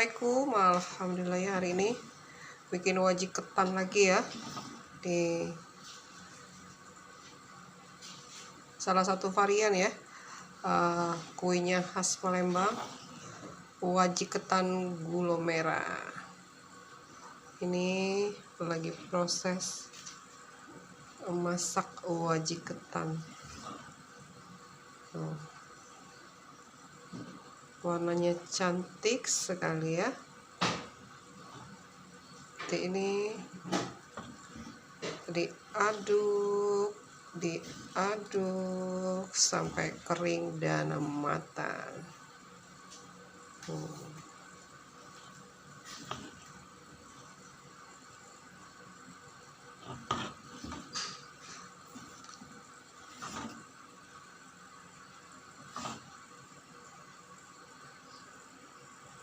Assalamualaikum. Alhamdulillah ya, hari ini bikin wajik ketan lagi ya, di salah satu varian ya, kuenya khas Palembang, wajik ketan gula merah. Ini lagi proses masak wajik ketan. Warnanya cantik sekali ya. Ini diaduk sampai kering dan matang.